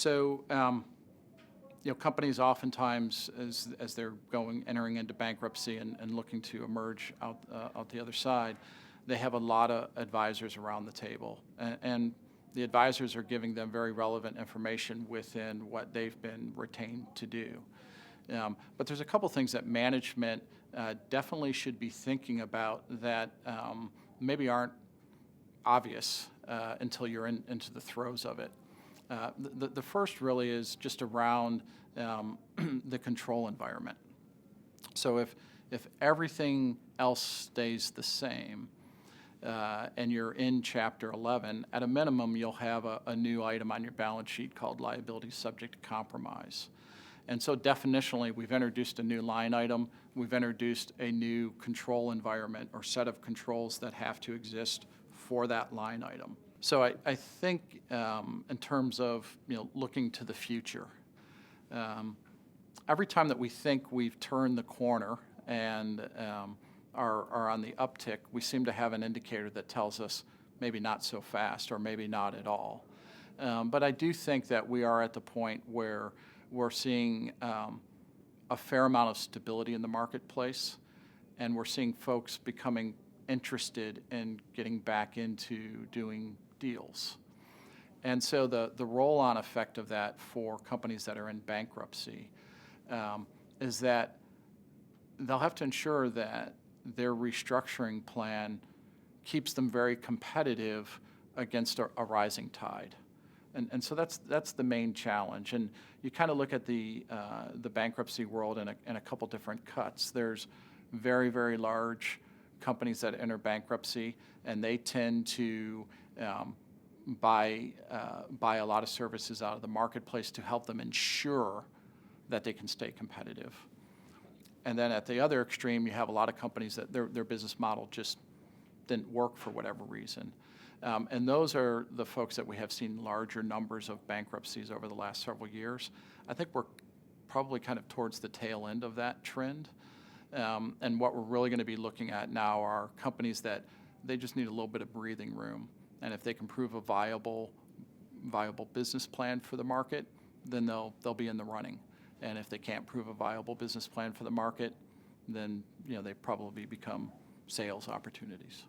So, companies oftentimes, as they're entering into bankruptcy and looking to emerge out the other side, they have a lot of advisors around the table, and the advisors are giving them very relevant information within what they've been retained to do. But there's a couple things that management definitely should be thinking about that maybe aren't obvious until you're into the throes of it. The first really is just around the control environment. So if everything else stays the same and you're in Chapter 11, at a minimum you'll have a new item on your balance sheet called liability subject to compromise. And so definitionally, we've introduced a new line item. We've introduced a new control environment or set of controls that have to exist for that line item. So I think in terms of looking to the future, every time that we think we've turned the corner and are on the uptick, we seem to have an indicator that tells us maybe not so fast or maybe not at all. But I do think that we are at the point where we're seeing a fair amount of stability in the marketplace, and we're seeing folks becoming interested in getting back into doing deals. And so the roll-on effect of that for companies that are in bankruptcy is that they'll have to ensure that their restructuring plan keeps them very competitive against a rising tide. And so that's the main challenge. And you kind of look at the bankruptcy world in a couple different cuts. There's very, very large companies that enter bankruptcy, and they tend to buy a lot of services out of the marketplace to help them ensure that they can stay competitive. And then at the other extreme, you have a lot of companies that their business model just didn't work for whatever reason. And those are the folks that we have seen larger numbers of bankruptcies over the last several years. I think we're probably kind of towards the tail end of that trend. And what we're really going to be looking at now are companies that they just need a little bit of breathing room. And if they can prove a viable business plan for the market, then they'll be in the running. And if they can't prove a viable business plan for the market, then they probably become sales opportunities.